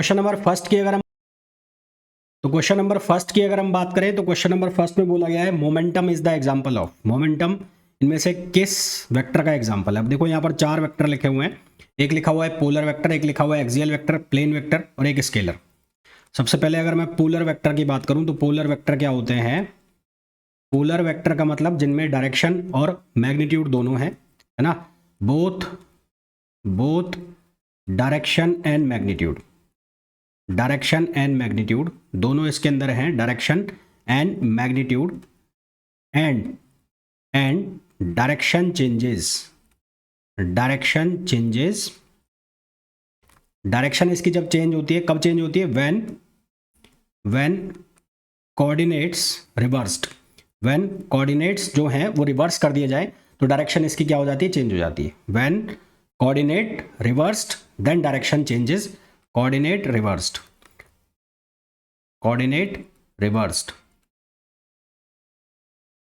Question number first की अगर हम बात करें तो क्वेश्चन नंबर फर्स्ट में बोला गया है momentum is the example of. Momentum इनमें से किस वेक्टर का एग्जांपल है? अब देखो यहाँ पर चार वेक्टर लिखे हुए हैं। एक लिखा हुआ है पोलर वेक्टर, एक लिखा हुआ है एक्सियल वेक्टर, प्लेन वेक्टर और एक स्केलर। सबसे पहले अगर मैं पोलर वेक्टर की बात करूं तो पोलर वेक्टर क्या होते हैं? पोलर वेक्टर का मतलब जिनमें डायरेक्शन और मैग्नीट्यूड दोनों है ना, बोथ डायरेक्शन एंड मैग्नीट्यूड दोनों इसके अंदर हैं। Direction and magnitude and direction changes. Direction इसकी जब चेंज होती है, कब चेंज होती है? When coordinates reversed. When coordinates जो हैं वो रिवर्स कर दिए जाए तो डायरेक्शन इसकी क्या हो जाती है? चेंज हो जाती है। When coordinate reversed then direction changes. Coordinate reversed,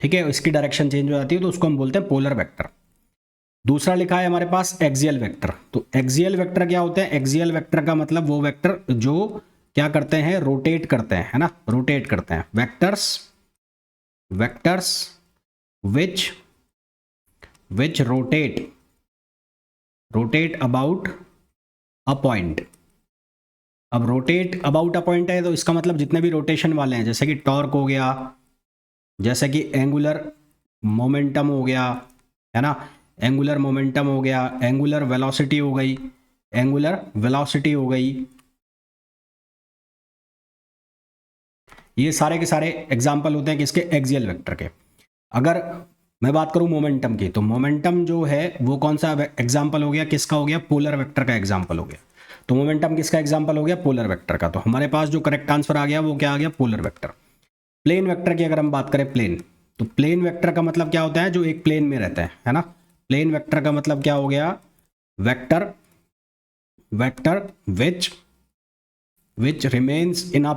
ठीक है, इसकी डायरेक्शन चेंज हो जाती है तो उसको हम बोलते हैं पोलर वेक्टर। दूसरा लिखा है हमारे पास एक्सियल वेक्टर। तो एक्सियल वेक्टर क्या होते हैं? एक्सियल वेक्टर का मतलब वो वेक्टर जो क्या करते हैं? रोटेट करते हैं, है ना, रोटेट करते हैं। Vectors which rotate about a point. अब रोटेट अबाउट अ पॉइंट है तो इसका मतलब जितने भी रोटेशन वाले हैं, जैसे कि टॉर्क हो गया, जैसे कि एंगुलर मोमेंटम हो गया, है ना, एंगुलर मोमेंटम हो गया, एंगुलर वेलोसिटी हो गई, ये सारे के सारे एग्जाम्पल होते हैं किसके? एक्सियल वेक्टर के। अगर मैं बात करूं मोमेंटम की, तो मोमेंटम जो है वो कौन सा एग्जाम्पल हो गया? किसका हो गया? पोलर वेक्टर का एग्जाम्पल हो गया। तो मोमेंटम किसका एग्जाम्पल हो गया? पोलर वेक्टर का। तो हमारे पास जो करेक्ट आंसर आ गया वो क्या आ गया? Polar vector. प्लेन वेक्टर की अगर हम बात करें, तो प्लेन वेक्टर का मतलब क्या होता है? जो एक प्लेन में रहता है ना। प्लेन वेक्टर का मतलब क्या हो गया? Vector which remains in a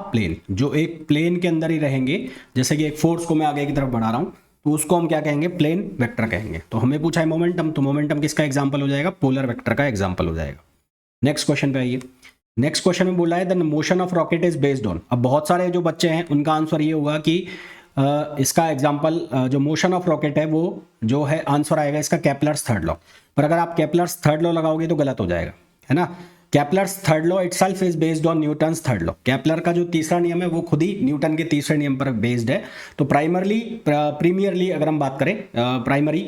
plane, जो एक प्लेन के अंदर ही रहेंगे। जैसे कि एक फोर्स को मैं आगे की तरफ बढ़ा रहा हूं तो उसको हम क्या कहेंगे? प्लेन वेक्टर कहेंगे। तो हमें पूछा है मोमेंटम, तो मोमेंटम किसका एग्जांपल हो जाएगा? पोलर वेक्टर का एग्जांपल हो जाएगा। नेक्स्ट क्वेश्चन पे आइए। नेक्स्ट क्वेश्चन में बोला है the motion of rocket is based on. अब बहुत सारे जो बच्चे हैं उनका आंसर ये होगा कि इसका एग्जांपल जो मोशन ऑफ रॉकेट है वो जो है आंसर आएगा इसका केपलर्स थर्ड लॉ। पर अगर आप केपलर्स थर्ड लॉ लगाओगे तो गलत हो जाएगा, है ना। Kepler's third law itself is based on Newton's third law. Kepler का जो तीसरा नियम है वो खुद ही न्यूटन के तीसरे नियम पर बेस्ड है। तो प्रीमियरली अगर हम बात करें, प्राइमरी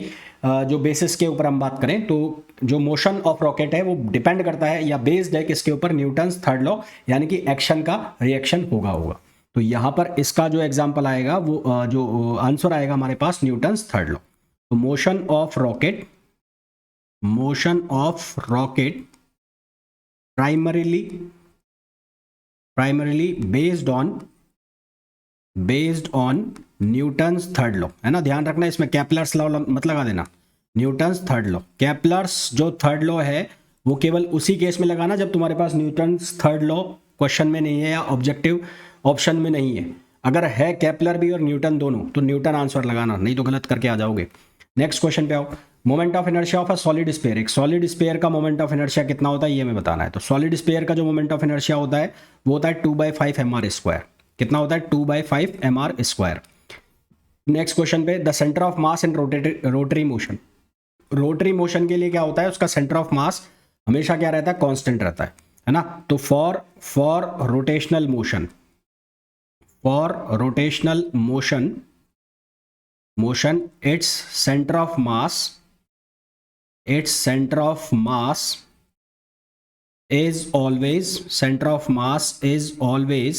जो बेसिस के ऊपर हम बात करें, तो जो मोशन ऑफ रॉकेट है वो डिपेंड करता है या बेस्ड है किसके ऊपर? न्यूटन्स थर्ड लॉ, यानी कि एक्शन का रिएक्शन होगा। तो यहां पर इसका जो एग्जांपल आएगा वो जो आंसर आएगा हमारे पास बेस्ड थर्ड लॉ। तो motion of rocket primarily based on Newton's third law, है ना। ध्यान रखना इसमें केपलर्स लॉ मत लगा देना, न्यूटन्स थर्ड लॉ। केपलर्स जो थर्ड लॉ है वो केवल उसी केस में लगाना जब तुम्हारे पास न्यूटन्स थर्ड लॉ क्वेश्चन में नहीं है या ऑब्जेक्टिव ऑप्शन में नहीं है। अगर है केपलर भी और न्यूटन दोनों तो न्यूटन आंसर लगाना, नहीं तो गलत करके आ जाओगे। नेक्स्ट क्वेश्चन पे आओ। Moment of inertia of a solid sphere. एक सॉलिड स्फीयर का मोमेंट ऑफ इनर्शिया कितना होता है ये हमें बताना है। तो सॉलिड स्फीयर का जो मोमेंट ऑफ इनर्शिया होता है वो होता है 2/5 mr²। कितना होता है? 2/5 mr²। नेक्स्ट क्वेश्चन पे, the centre of mass in rotary motion. Rotary motion के लिए क्या होता है? उसका सेंटर ऑफ मास हमेशा क्या रहता है? कांस्टेंट रहता है ना। तो for rotational motion its center of mass is always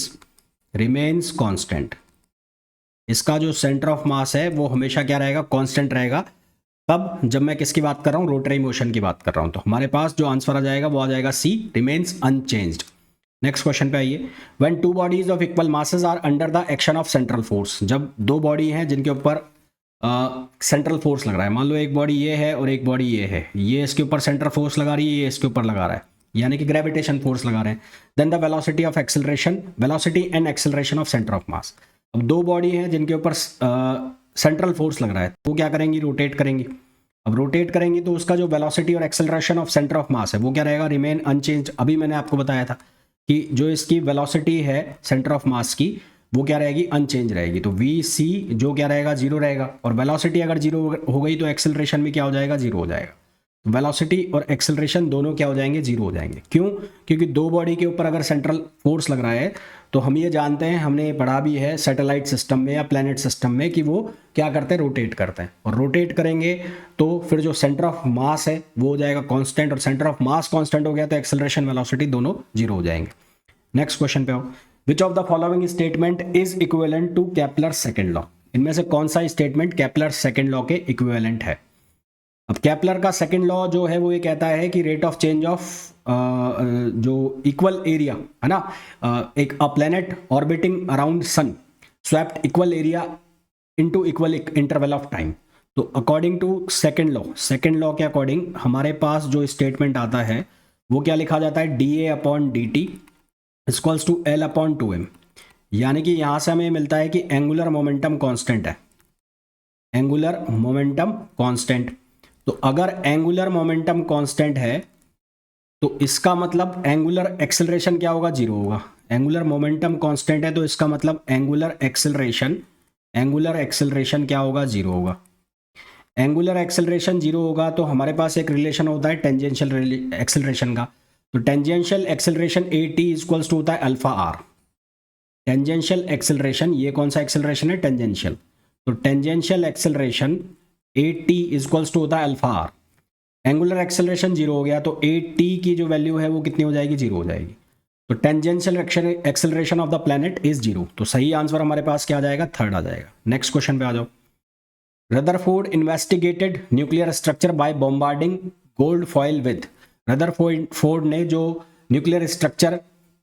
remains constant। इसका जो सेंटर ऑफ मास है वो हमेशा क्या रहेगा? कांस्टेंट रहेगा। तब जब मैं किसकी बात कर रहा हूं? रोटरी मोशन की बात कर रहा हूं। तो हमारे पास जो आंसर आ जाएगा वो आ जाएगा C, remains unchanged. Next question पे आइए। When two bodies of equal masses are under the action of central force. जब दो बॉडी हैं जिनके ऊपर सेंट्रल फोर्स लग रहा है, मान लो एक बॉडी ये है और एक बॉडी ये है, ये इसके ऊपर सेंट्रल फोर्स लगा रही है, ये इसके ऊपर लगा रहा है, यानी कि ग्रेविटेशन फोर्स लगा रहे हैं। Then the velocity and acceleration of centre of mass. अब दो बॉडी हैं जिनके ऊपर सेंट्रल फोर्स लग रहा है, वो क्या करेंगी? रोटेट करेंगी। अब रोटेट करेंगे तो उसका जो वेलोसिटी और एक्सेलरेशन ऑफ सेंटर ऑफ मास है वो क्या रहेगा, रिमेन अनचेंज। अभी मैंने आपको बताया था कि जो इसकी वेलोसिटी है सेंटर ऑफ मास की वो क्या रहेगी, अनचेंज रहेगी। तो वी सी जो क्या रहेगा, जीरो रहेगा। और वेलोसिटी अगर जीरो हो गई तो एक्सेलरेशन भी क्या हो जाएगा, जीरो हो जाएगा। वेलोसिटी और एक्सेलरेशन दोनों क्या हो जाएंगे, जीरो हो जाएंगे। क्यों? क्योंकि दो बॉडी के ऊपर अगर सेंट्रल फोर्स लग रहा है तो हम ये जानते हैं, हमने ये पढ़ा भी है सैटेलाइट सिस्टम में या प्लैनेट सिस्टम में, कि वो क्या करते हैं, रोटेट करते हैं। और रोटेट करेंगे तो फिर जो सेंटर ऑफ मास है वो हो जाएगा कांस्टेंट, और सेंटर ऑफ मास कांस्टेंट हो गया तो एक्सेलरेशन वेलोसिटी दोनों जीरो हो जाएंगे। नेक्स्ट क्वेश्चन पे आओ। Which of the following statement is equivalent to Kepler second law? इनमें से कौन सा स्टेटमेंट केपलर सेकंड लॉ के इक्विवेलेंट है? अब केपलर का सेकंड लॉ जो है वो ये कहता है कि रेट ऑफ चेंज ऑफ जो इक्वल एरिया है ना, एक a planet orbiting around sun swept equal area into equal interval of time. तो अकॉर्डिंग टू सेकंड लॉ के अकॉर्डिंग हमारे पास जो स्टेटमेंट आता है वो क्या लिखा जाता है, D A upon D T equals to L upon two M. यानी कि यहां से हमें मिलता है कि एंगुलर मोमेंटम कांस्टेंट है, एंगुलर मोमेंटम कांस्टेंट। तो अगर एंगुलर मोमेंटम कांस्टेंट है तो इसका मतलब एंगुलर एक्सेलरेशन क्या होगा, जीरो होगा। एंगुलर मोमेंटम कांस्टेंट है तो इसका मतलब एंगुलर एक्सेलरेशन क्या होगा, जीरो होगा। एंगुलर एक्सेलरेशन जीरो होगा तो हमारे पास एक रिलेशन होता है टेंजेंशियल एक्सेलरेशन का। तो tangential acceleration A T equals to होता है अल्फा आर। टेंजेंशियल एक्सेलरेशन, ये कौन सा एक्सेलरेशन है, टेंजेंशियल। तो tangential acceleration A T equals to होता है alpha R. Angular acceleration zero हो गया तो ए टी की जो वैल्यू है वो कितनी हो जाएगी, जीरो हो जाएगी। तो tangential acceleration of the planet is zero. तो सही आंसर हमारे पास क्या आ जाएगा, थर्ड आ जाएगा। नेक्स्ट क्वेश्चन पे आ जाओ। Rutherford investigated nuclear structure bye bombarding gold foil with. Rutherford ने जो न्यूक्लियर स्ट्रक्चर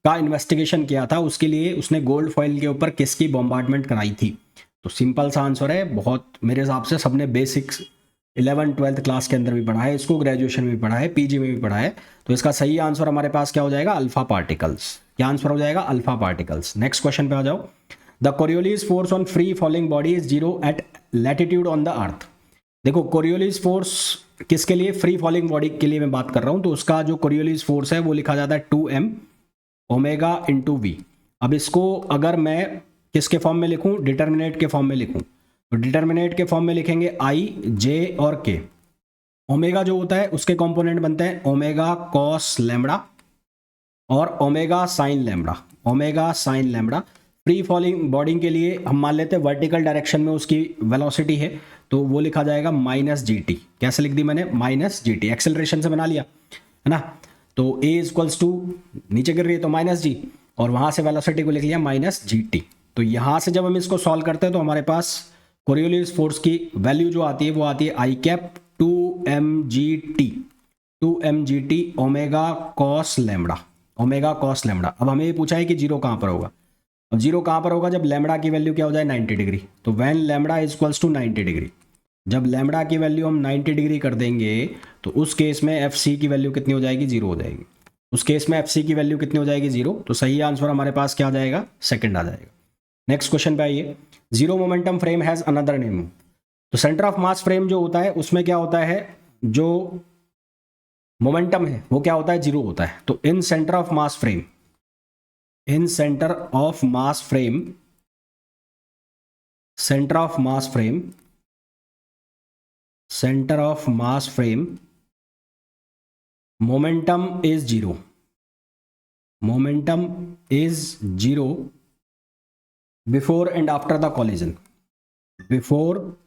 का इन्वेस्टिगेशन किया था उसके लिए उसने गोल्ड फॉइल के ऊपर किसकी बॉम्बार्डमेंट कराई थी? तो सिंपल सा आंसर है, बहुत मेरे हिसाब से सबने बेसिक्स 11th-12th क्लास के अंदर भी पढ़ा है इसको, ग्रेजुएशन में भी पढ़ा है, पीजी में भी पढ़ा है। तो इसका सही आंसर हमारे पास क्या हो जाएगा, अल्फा पार्टिकल्स। क्या आंसर हो जाएगा, अल्फा पार्टिकल्स। नेक्स्ट क्वेश्चन पे आ जाओ। The Coriolis force on free falling body is zero at latitude on the earth. देखो कोरियोलिस फोर्स किसके लिए, फ्री फॉलिंग बॉडी के लिए मैं बात कर रहा हूं। तो उसका जो कोरियोलिस फोर्स है वो लिखा जाता है 2m ओमेगा इंटू वी। अब इसको अगर मैं किसके फॉर्म में लिखूं, डिटर्मिनेट के फॉर्म में लिखूं, तो डिटर्मिनेट के फॉर्म में लिखेंगे आई, जे और के। ओमेगा जो होता है उसके कंपोनेंट बनते हैं ओमेगा कॉस लैम्बडा और omega sine lambda. Omega sine lambda free falling body के लिए हम मान लेते हैं वर्टिकल डायरेक्शन में उसकी वेलोसिटी है तो वो लिखा जाएगा माइनस जी टी। कैसे लिख दी मैंने, माइनस जी टी, एक्सेलरेशन से बना लिया है ना। तो ए इक्वल्स टू नीचे गिर रही है तो माइनस जी, और वहां से वेलोसिटी को लिख लिया माइनस जी टी। तो यहां से जब हम इसको सॉल्व करते हैं तो हमारे पास कोरियोलिस फोर्स की वैल्यू जो आती है वो आती है i cap 2mgt omega cos lambda, omega cos lambda. अब हमें ये पूछा है कि जीरो कहां पर होगा। अब जीरो कहां पर होगा, जब लैम्बडा की वैल्यू क्या हो जाए 90 डिग्री। तो when lambda is equals to 90 degree, जब लैम्बडा की वैल्यू हम 90 डिग्री कर देंगे तो उस केस में एफ सी की वैल्यू कितनी हो जाएगी, जीरो हो जाएगी। उस केस में एफ सी की वैल्यू कितनी हो जाएगी, जीरो। तो सही आंसर हमारे पास क्या आ जाएगा, सेकंड आ जाएगा। नेक्स्ट क्वेश्चन पे आइए। Zero momentum frame has another name. तो सेंटर ऑफ मास फ्रेम जो होता है उसमें क्या होता है, जो मोमेंटम है वो क्या होता है, जीरो होता है। तो in centre of mass frame, in centre of mass frame, centre of mass frame, centre of mass frame momentum is zero, momentum is zero before and after the collision, before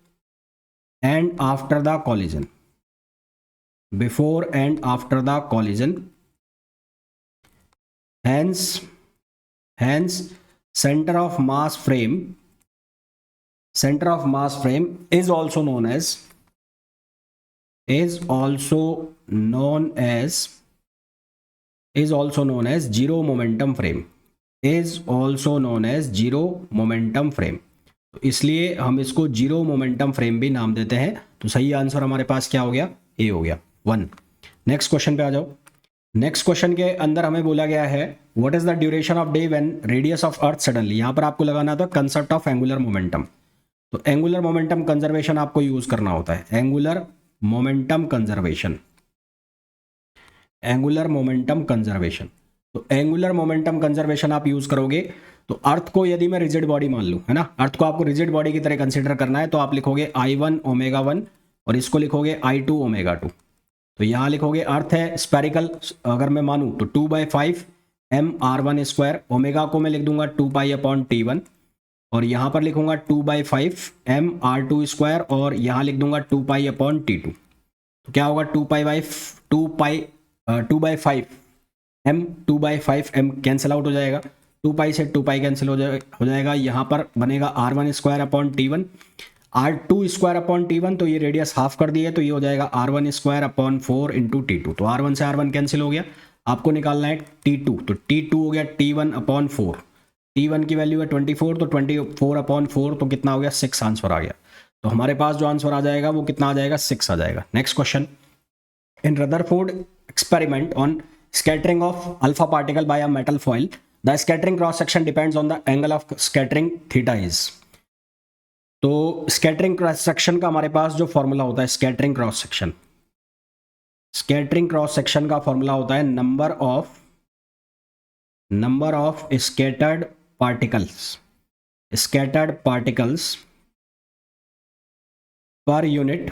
and after the collision, before and after the collision. hence center of mass frame, center of mass frame is also known as zero momentum frame, is also known as zero momentum frame। तो इसलिए हम इसको zero momentum frame भी नाम देते हैं। तो सही आंसर हमारे पास क्या हो गया, ए हो गया, 1। नेक्स्ट क्वेश्चन पे आ जाओ। नेक्स्ट क्वेश्चन के अंदर हमें बोला गया है what is the duration of day when radius of earth suddenly. यहां पर आपको लगाना था कंसेप्ट ऑफ एंगुलर मोमेंटम। तो एंगुलर मोमेंटम कंजर्वेशन आपको यूज करना होता है। Angular momentum conservation, angular momentum conservation. तो एंगुलर मोमेंटम कंजर्वेशन आप यूज करोगे तो अर्थ को यदि मैं रिजिड बॉडी मान लूँ, है ना, अर्थ को आपको रिजिड बॉडी की तरह कंसिडर करना है, तो आप लिखोगे I1 ओमेगा 1 और इसको लिखोगे I2 ओमेगा 2। तो यहाँ लिखोगे अर्थ है स्पेरिकल, अगर मैं मानूँ तो 2/5 mr1 स्क्वायर, ओमेगा को मैं लिख दूंगा 2π/T1 और यहाँ पर लिखूंगा 2/5 mr2 स्क्वायर और यहाँ लिख दूंगा 2π/T2। तो क्या होगा 2/5 m 2/5 m कैंसिल आउट हो जाएगा, 2π से 2π कैंसिल हो जाएगा, यहाँ पर बनेगा r1 स्क्वायर/T1, r2 स्क्वायर/T1, तो ये रेडियस हाफ कर दिए तो ये हो जाएगा r1 स्क्वायर/4 इंटू T2। तो r1 से r1 कैंसिल हो गया, आपको निकालना है T2, तो T2 हो गया T1/4, T1 की वैल्यू है 24, तो 24/4 तो कितना हो गया 6 आंसर आ गया। तो हमारे पास जो आंसर आ जाएगा वो कितना आ जाएगा 6 आ जाएगा। Next question, in Rutherford experiment on scattering of alpha particle by a metal foil, the scattering cross section depends on the angle of scattering theta is। तो scattering cross section का हमारे पास जो फॉर्मूला होता है, scattering cross section का formula होता है number of scattered particles per unit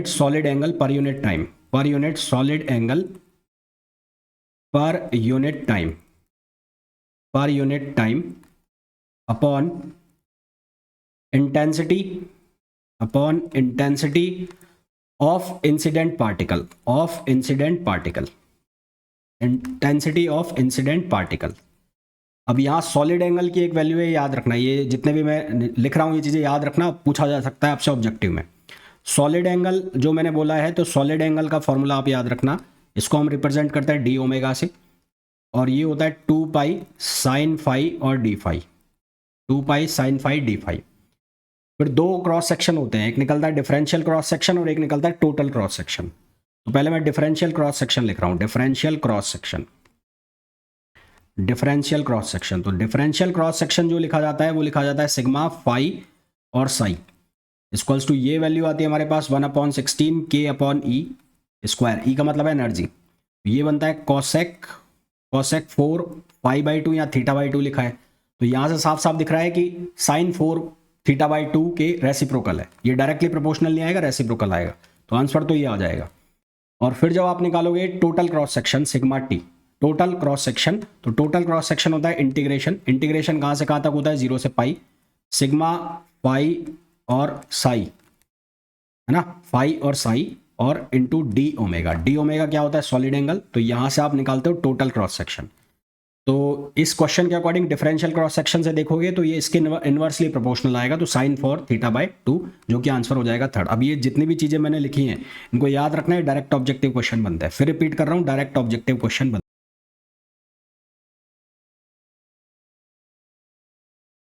solid angle per unit time, per unit solid angle per unit time upon intensity of incident particle, intensity of incident particle। अब यहाँ solid angle की एक value है, याद रखना, ये जितने भी मैं लिख रहा हूँ ये चीज़ें याद रखना, पूछा जा सकता है आपसे ऑब्जेक्टिव में। सॉलिड एंगल जो मैंने बोला है, तो सॉलिड एंगल का फॉर्मूला आप याद रखना, इसको हम रिप्रेजेंट करते हैं d ओमेगा से, और ये होता है 2π sin phi और d phi, 2π sin phi d phi। फिर दो क्रॉस सेक्शन होते हैं, एक निकलता है डिफरेंशियल क्रॉस सेक्शन और एक निकलता है टोटल क्रॉस सेक्शन। तो पहले मैं डिफरेंशियल क्रॉस सेक्शन लिख रहा हूँ, डिफरेंशियल क्रॉस सेक्शन। तो डिफरेंशियल क्रॉस सेक्शन जो लिखा जाता है वो लिखा जाता है सिग्मा फाई और साई इक्वल्स टू, ये वैल्यू आती है हमारे पास 1/16 k/e स्क्वायर, ई का मतलब है एनर्जी, ये बनता है कॉसेक 4 π/2 या θ/2 लिखा है। तो यहाँ से साफ साफ दिख रहा है कि sin 4 θ/2 के रेसिप्रोकल है, ये डायरेक्टली प्रोपोर्शनल नहीं आएगा, रेसिप्रोकल आएगा, तो आंसर तो ये आ जाएगा। और फिर जब आप निकालोगे total cross section sigma T, total cross section, तो टोटल क्रॉस सेक्शन होता है इंटीग्रेशन कहाँ से कहाँ तक होता है 0 से पाई, सिग्मा पाई और साई, है ना, फाई और साई और इंटू डी ओमेगा क्या होता है सॉलिड एंगल, तो यहाँ से आप निकालते हो टोटल क्रॉस सेक्शन। तो इस क्वेश्चन के अकॉर्डिंग डिफरेंशियल क्रॉस सेक्शन से देखोगे तो ये इसके इन्वर्सली प्रोपोर्शनल आएगा, तो sin 4 θ/2 जो कि आंसर हो जाएगा 3rd। अब ये जितनी भी चीज़ें मैंने लिखी हैं इनको याद रखना है, डायरेक्ट ऑब्जेक्टिव क्वेश्चन बनता है। फिर रिपीट कर रहा हूँ, डायरेक्ट ऑब्जेक्टिव क्वेश्चन बनता है।